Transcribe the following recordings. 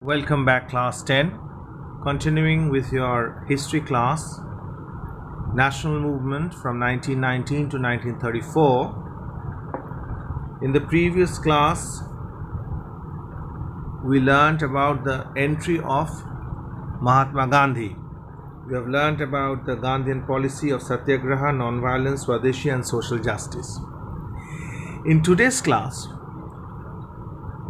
Welcome back, class 10. Continuing with your history class, national movement from 1919 to 1934. In the previous class, we learnt about the entry of Mahatma Gandhi. We have learnt about the Gandhian policy of Satyagraha, non-violence, Swadeshi, and social justice. In today's class,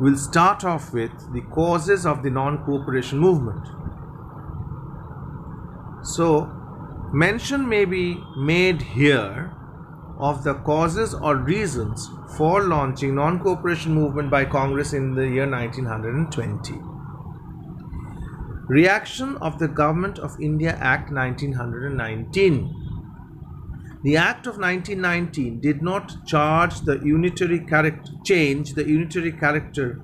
we'll start off with the causes of the non-cooperation movement. So, mention may be made here of the causes or reasons for launching non-cooperation movement by Congress in the year 1920. Reaction of the Government of India Act 1919. The Act of 1919 did not change the unitary character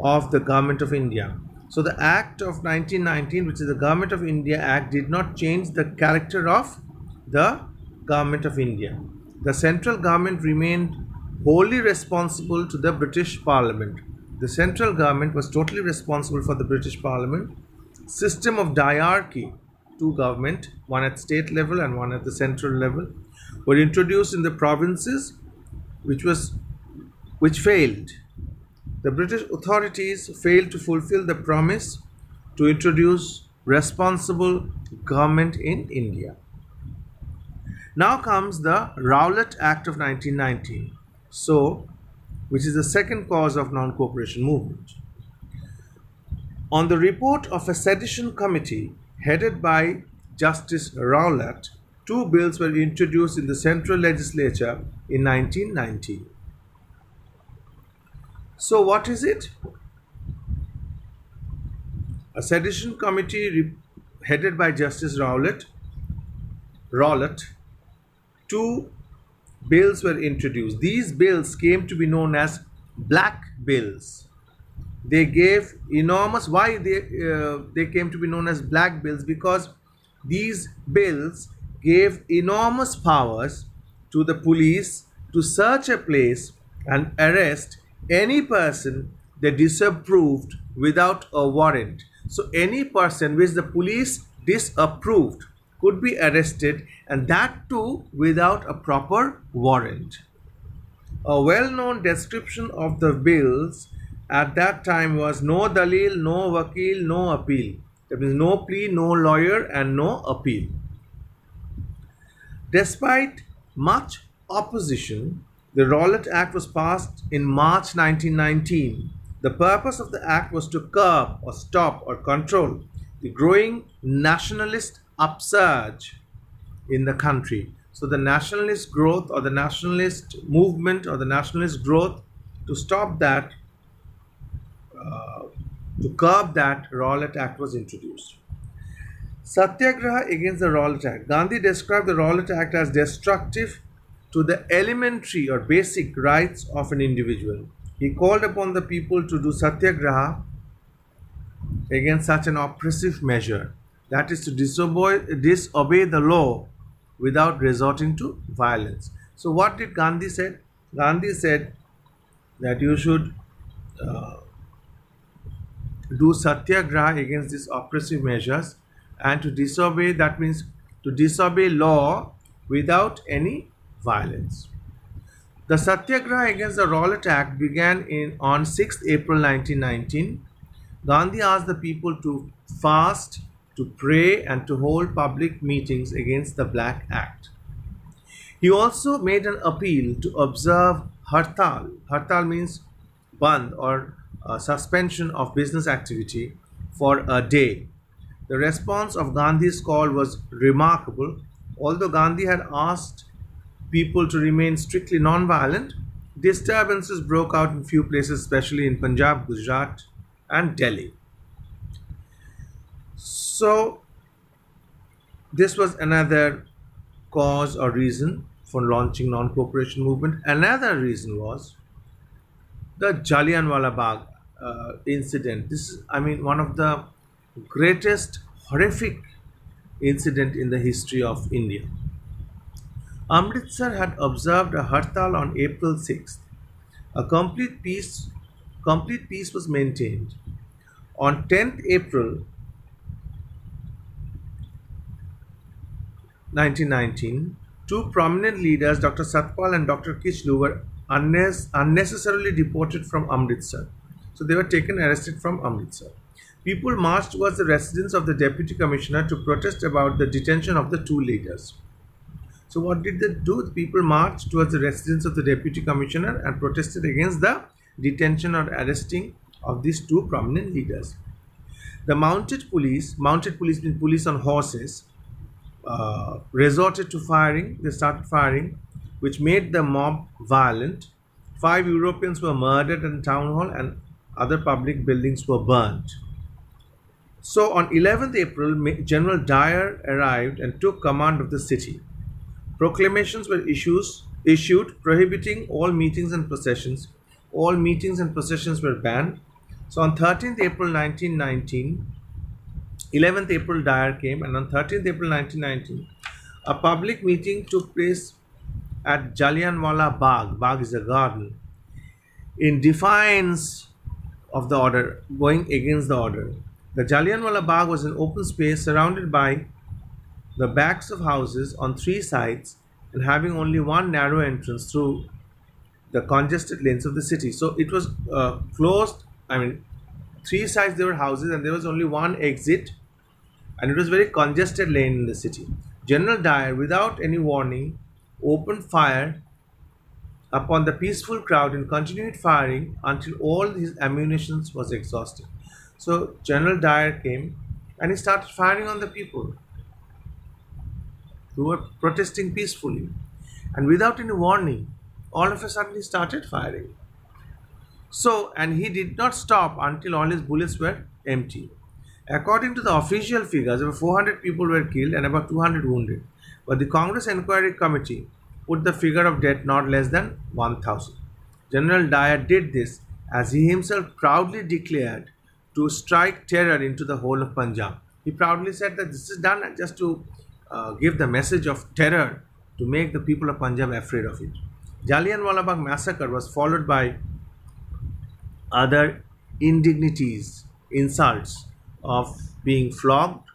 of the Government of India. So the Act of 1919, which is the Government of India Act, did not change the character of the Government of India. The central government remained wholly responsible to the British Parliament. The central government was totally responsible for the British Parliament. System of diarchy, two government, one at state level and one at the central level, were introduced in the provinces, which failed. The British authorities failed to fulfill the promise to introduce responsible government in India. Now comes the Rowlatt Act of 1919, which is the second cause of non-cooperation movement. On the report of a sedition committee headed by Justice Rowlatt, two bills were introduced in the Central Legislature in 1919. So what is it? A sedition committee headed by Justice Rowlatt, two bills were introduced. These bills came to be known as Black Bills. They gave enormous, why they came to be known as Black Bills? Because these bills gave enormous powers to the police to search a place and arrest any person they disapproved without a warrant. So any person which the police disapproved could be arrested, and that too without a proper warrant. A well-known description of the bills at that time was no dalil, no vakil, no appeal. That means no plea, no lawyer, and no appeal. Despite much opposition, the Rowlatt Act was passed in March 1919. The purpose of the act was to curb or stop or control the growing nationalist upsurge in the country. So the nationalist growth or the nationalist movement or the nationalist growth, to stop that, to curb that, Rowlatt Act was introduced. Satyagraha against the Rowlatt Act. Gandhi described the Rowlatt Act as destructive to the elementary or basic rights of an individual. He called upon the people to do Satyagraha against such an oppressive measure, that is to disobey the law without resorting to violence. So what did Gandhi say? Gandhi said that you should do Satyagraha against these oppressive measures, and to disobey, that means to disobey law without any violence. The Satyagraha against the Rowlatt Act began on 6th April 1919. Gandhi asked the people to fast, to pray, and to hold public meetings against the Black Act. He also made an appeal to observe Hartal. Hartal means bandh or suspension of business activity for a day. The response of Gandhi's call was remarkable. Although Gandhi had asked people to remain strictly non-violent, disturbances broke out in few places, especially in Punjab, Gujarat, and Delhi. So this was another cause or reason for launching non-cooperation movement. Another reason was the Jallianwala Bagh incident. This is, one of the greatest horrific incident in the history of India. Amritsar had observed a hartal on April 6th. A complete peace was maintained. On 10th April 1919, two prominent leaders, Dr. Satpal and Dr. Kichlu, were unnecessarily deported from Amritsar. So they were arrested from Amritsar. People marched towards the residence of the Deputy Commissioner to protest about the detention of the two leaders. So what did they do? The people marched towards the residence of the Deputy Commissioner and protested against the detention or arresting of these two prominent leaders. The mounted police means police on horses, resorted to firing. They started firing, which made the mob violent. 5 Europeans were murdered in town hall and other public buildings were burnt. So on 11th April, General Dyer arrived and took command of the city. Proclamations were issued prohibiting all meetings and processions. All meetings and processions were banned. So on 13th April 1919, 11th April Dyer came, and on 13th April 1919, a public meeting took place at Jallianwala Bagh. Bagh is a garden. In defiance of the order, going against the order. The Jallianwala Bagh was an open space surrounded by the backs of houses on three sides and having only one narrow entrance through the congested lanes of the city. So it was closed. I mean, three sides there were houses and there was only one exit, and it was very congested lane in the city. General Dyer, without any warning, opened fire upon the peaceful crowd and continued firing until all his ammunition was exhausted. So General Dyer came and he started firing on the people who were protesting peacefully. And without any warning, all of a sudden he started firing. So, and he did not stop until all his bullets were empty. According to the official figures, over 400 people were killed and about 200 wounded. But the Congress Inquiry Committee put the figure of death not less than 1,000. General Dyer did this as he himself proudly declared to strike terror into the whole of Punjab. He proudly said that this is done just to give the message of terror to make the people of Punjab afraid of it. Jallianwala Bagh massacre was followed by other indignities, insults of being flogged,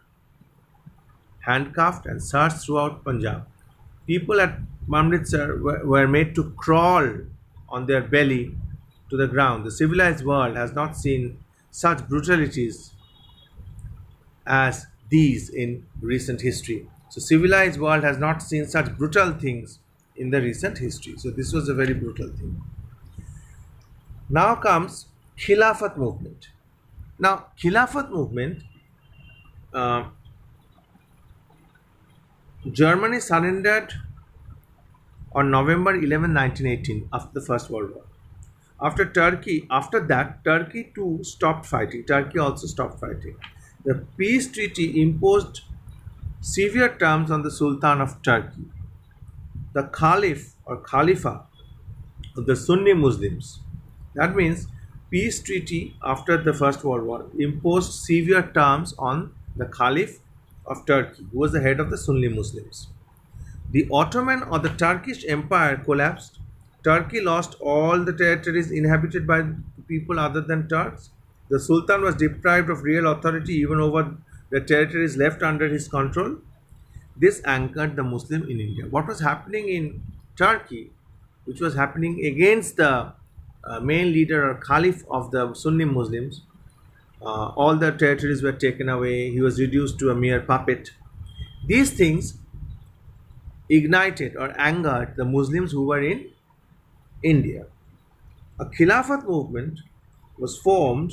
handcuffed, and searched throughout Punjab. People at Amritsar were made to crawl on their belly to the ground. The civilized world has not seen such brutalities as these in recent history. So civilized world has not seen such brutal things in the recent history. So this was a very brutal thing. Now comes Khilafat movement. Now Khilafat movement, Germany surrendered on November 11, 1918 after the First World War. After that, Turkey too stopped fighting. Turkey also stopped fighting. The peace treaty imposed severe terms on the Sultan of Turkey. The Caliph or Khalifa of the Sunni Muslims. That means peace treaty after the First World War imposed severe terms on the Caliph of Turkey, who was the head of the Sunni Muslims. The Ottoman or the Turkish Empire collapsed. Turkey lost all the territories inhabited by people other than Turks. The Sultan was deprived of real authority even over the territories left under his control. This anchored the Muslim in India. What was happening in Turkey, which was happening against the main leader or Caliph of the Sunni Muslims, all the territories were taken away. He was reduced to a mere puppet. These things ignited or angered the Muslims who were in India. A Khilafat movement was formed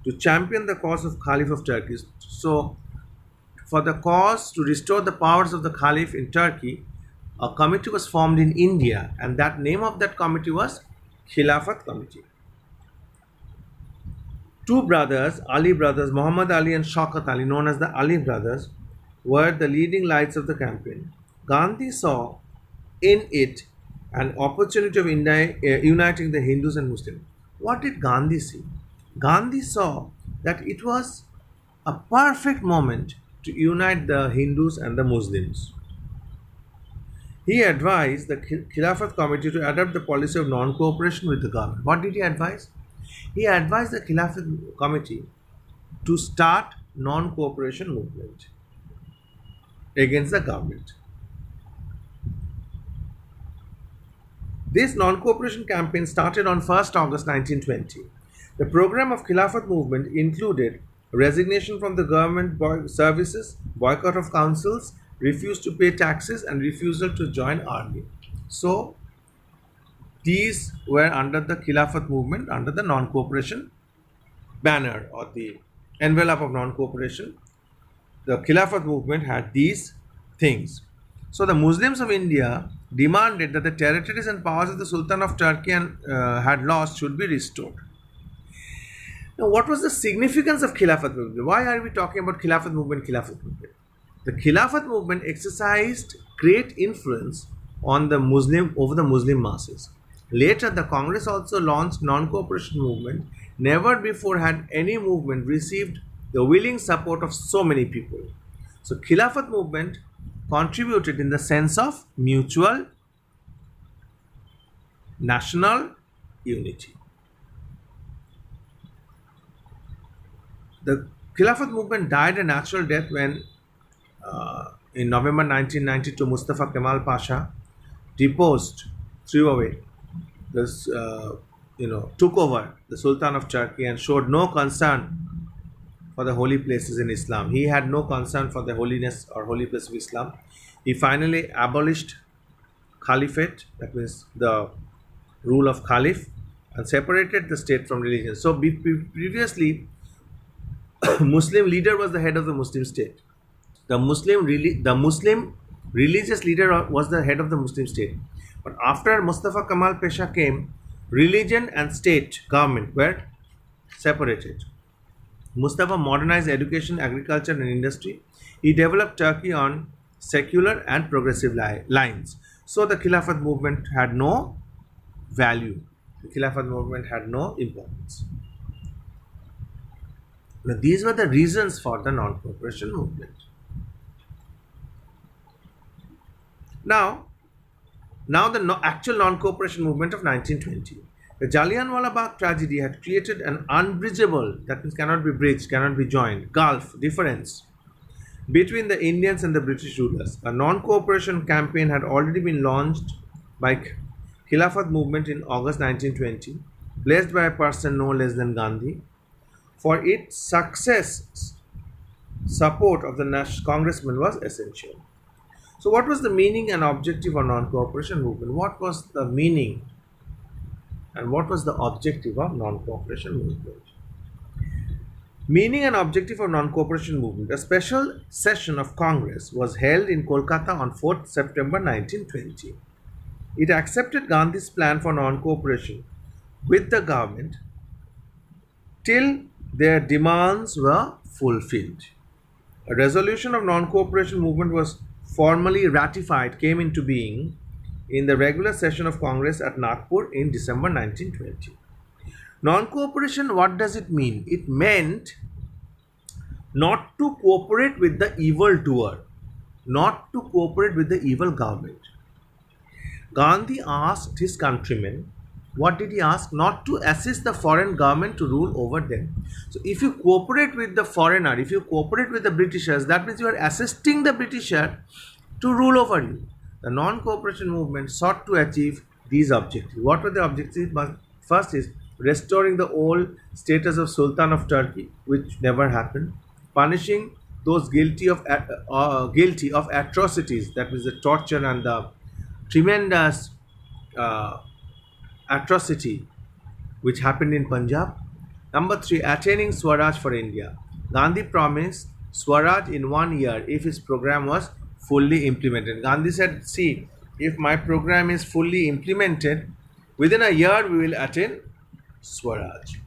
to champion the cause of Caliph of Turkey. So, for the cause to restore the powers of the Caliph in Turkey, a committee was formed in India, and that name of that committee was Khilafat Committee. Two brothers, Ali brothers, Muhammad Ali and Shaukat Ali, known as the Ali brothers, were the leading lights of the campaign. Gandhi saw in it an opportunity of uniting the Hindus and Muslims. What did Gandhi see? Gandhi saw that it was a perfect moment to unite the Hindus and the Muslims. He advised the Khilafat Committee to adopt the policy of non-cooperation with the government. What did he advise? He advised the Khilafat Committee to start non-cooperation movement against the government. This non-cooperation campaign started on 1st August 1920. The program of Khilafat movement included resignation from the government services, boycott of councils, refuse to pay taxes, and refusal to join army. So these were under the Khilafat movement, under the non-cooperation banner or the envelope of non-cooperation. The Khilafat movement had these things. So the Muslims of India demanded that the territories and powers of the Sultan of Turkey had lost should be restored. Now, what was the significance of Khilafat movement? Why are we talking about Khilafat movement? Khilafat movement. The Khilafat movement exercised great influence on the Muslim masses. Later, the Congress also launched non-cooperation movement. Never before had any movement received the willing support of so many people. So, Khilafat movement contributed in the sense of mutual national unity. The Khilafat movement died a natural death when, in November 1992, Mustafa Kemal Pasha deposed, threw away, this, took over the Sultan of Turkey and showed no concern for the holy places in Islam. He had no concern for the holiness or holy place of Islam. He finally abolished Caliphate, that means the rule of Caliph, and separated the state from religion. So previously, Muslim leader was the head of the Muslim state. The Muslim religious leader was the head of the Muslim state. But after Mustafa Kemal Pasha came, religion and state government were separated. Mustafa modernized education, agriculture, and industry. He developed Turkey on secular and progressive lines. So the Khilafat movement had no value. The Khilafat movement had no importance. Now, these were the reasons for the non-cooperation movement. Now the actual non-cooperation movement of 1920. The Jallianwala Bagh tragedy had created an unbridgeable, that means cannot be bridged, cannot be joined, gulf, difference between the Indians and the British rulers. A non-cooperation campaign had already been launched by Khilafat movement in August 1920, blessed by a person no less than Gandhi. For its success, support of the national congressman was essential. So, what was the meaning and objective of non-cooperation movement? What was the meaning and what was the objective of non-cooperation movement? Meaning and objective of non-cooperation movement. A special session of Congress was held in Kolkata on 4th September 1920. It accepted Gandhi's plan for non-cooperation with the government till their demands were fulfilled. A resolution of non-cooperation movement was formally ratified, came into being in the regular session of Congress at Nagpur in December 1920. Non-cooperation, what does it mean? It meant not to cooperate with the evildoer, not to cooperate with the evil government. Gandhi asked his countrymen, what did he ask? Not to assist the foreign government to rule over them. So if you cooperate with the foreigner, if you cooperate with the Britishers, that means you are assisting the Britisher to rule over you. The non-cooperation movement sought to achieve these objectives. What were the objectives? First is restoring the old status of Sultan of Turkey, which never happened. Punishing those guilty of atrocities, that means the torture and the tremendous atrocity which happened in Punjab. Number 3, attaining Swaraj for India. Gandhi promised Swaraj in 1 year if his program was fully implemented. Gandhi said, see, if my program is fully implemented, within a year we will attain Swaraj.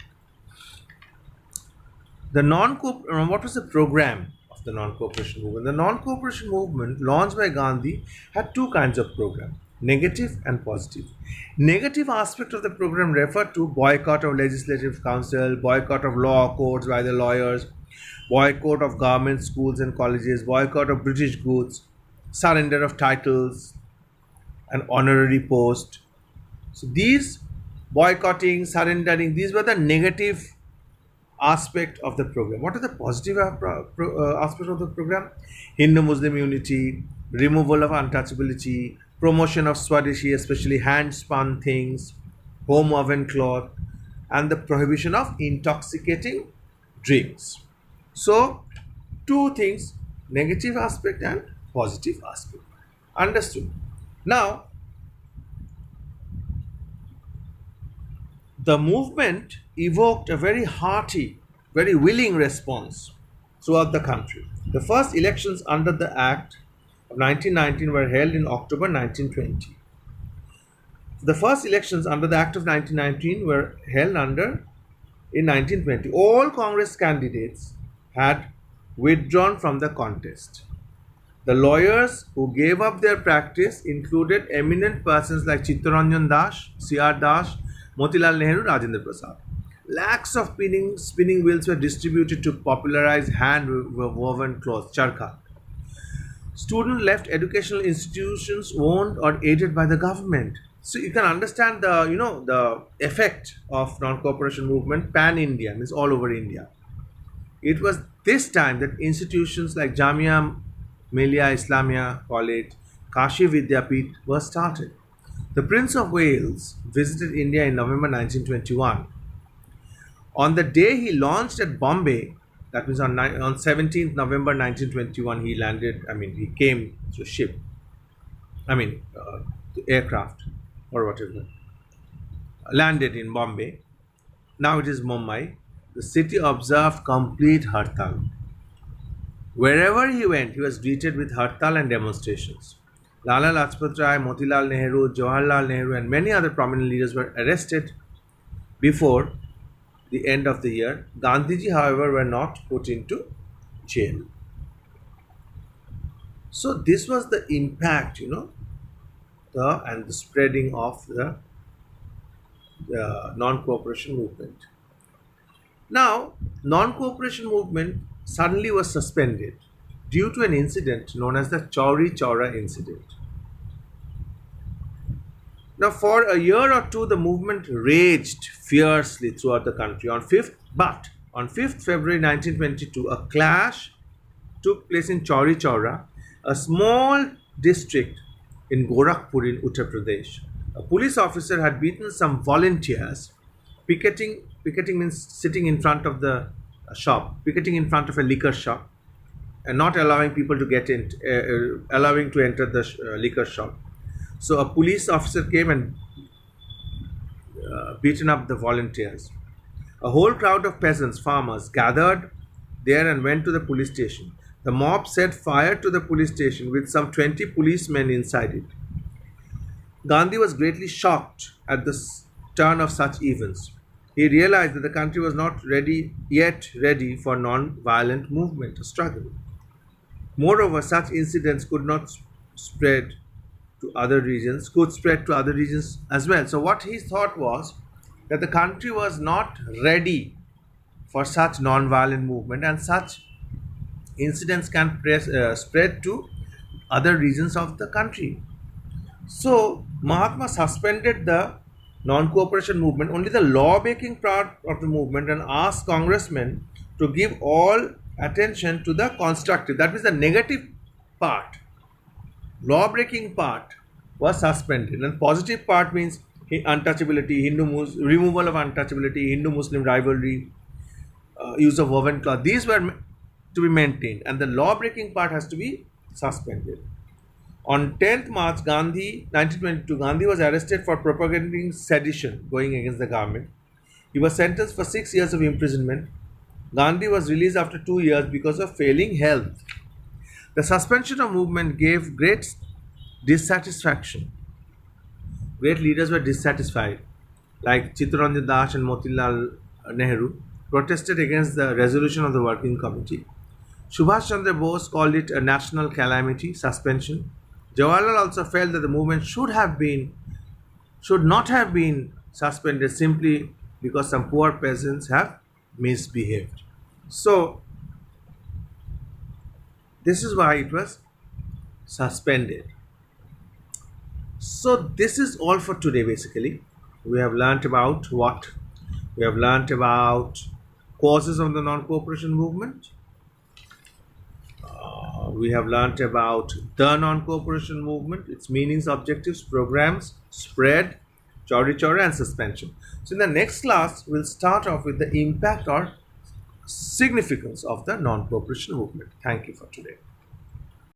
What was the program of the non-cooperation movement? The non-cooperation movement launched by Gandhi had two kinds of program, negative and positive. Negative aspect of the program referred to boycott of legislative council, boycott of law courts by the lawyers, boycott of government schools and colleges, boycott of British goods, surrender of titles and honorary post. So these boycotting, surrendering, these were the negative aspect of the program. What are the positive aspects of the program? Hindu-Muslim unity, removal of untouchability, promotion of Swadeshi, especially hand-spun things, home oven cloth, and the prohibition of intoxicating drinks. So, two things, negative aspect and positive aspect. Understood. Now, the movement evoked a very hearty, very willing response throughout the country. The first elections under the Act of 1919 were held in October 1920. The first elections under the Act of 1919 were held under in 1920. All Congress candidates had withdrawn from the contest. The lawyers who gave up their practice included eminent persons like Chittaranjan Das, C.R. Das, Motilal Nehru, Rajendra Prasad. Lakhs of spinning wheels were distributed to popularize hand woven cloth, charkha. Students left educational institutions owned or aided by the government. So you can understand the effect of non-cooperation movement pan India, means all over India. It was this time that institutions like Jamia Millia Islamia College, Kashi Vidyapith were started. The Prince of Wales visited India in November 1921. On the day he launched at Bombay, that means on 17th November 1921, he landed, he came through ship, the aircraft or whatever, landed in Bombay. Now it is Mumbai. The city observed complete hartal. Wherever he went, he was greeted with hartal and demonstrations. Lala Lajpat Rai, Motilal Nehru, Jawaharlal Nehru, and many other prominent leaders were arrested before the end of the year. Gandhiji, however, were not put into jail. So this was the impact, the spreading of the non-cooperation movement. Now, non-cooperation movement suddenly was suspended due to an incident known as the Chauri Chaura incident. Now, for a year or two, the movement raged fiercely throughout the country. On 5th February 1922, a clash took place in Chauri Chaura, a small district in Gorakhpur in Uttar Pradesh. A police officer had beaten some volunteers. Picketing means sitting in front of the shop, picketing in front of a liquor shop, and not allowing people to get in, allowing to enter the liquor shop. So a police officer came and beaten up the volunteers. A whole crowd of peasants, farmers, gathered there and went to the police station. The mob set fire to the police station with some 20 policemen inside it. Gandhi was greatly shocked at the turn of such events. He realized that the country was not yet ready for non-violent movement or struggle. Moreover, such incidents could spread to other regions as well. So what he thought was that the country was not ready for such non-violent movement, and such incidents can spread to other regions of the country. So Mahatma suspended the non-cooperation movement, only the law-making part of the movement, and asked congressmen to give all attention to the constructive, that means the negative part. Law-breaking part was suspended, and positive part means untouchability, removal of untouchability, Hindu-Muslim rivalry, use of woven cloth. These were to be maintained, and the law-breaking part has to be suspended. On 10th March 1922, Gandhi was arrested for propagating sedition, going against the government. He was sentenced for 6 years of imprisonment. Gandhi was released after 2 years because of failing health. The suspension of movement gave great dissatisfaction. Great leaders were dissatisfied, like Chittaranjan Das and Motilal Nehru, protested against the resolution of the working committee. Subhash Chandra Bose called it a national calamity, suspension. Jawaharlal also felt that the movement should not have been suspended simply because some poor peasants have misbehaved. So, this is why it was suspended. So, this is all for today basically. We have learnt about what? We have learnt about causes of the non-cooperation movement. We have learnt about the non-cooperation movement, its meanings, objectives, programs, spread, chori chori, and suspension. So in the next class, we'll start off with the impact or significance of the non-cooperation movement. Thank you for today.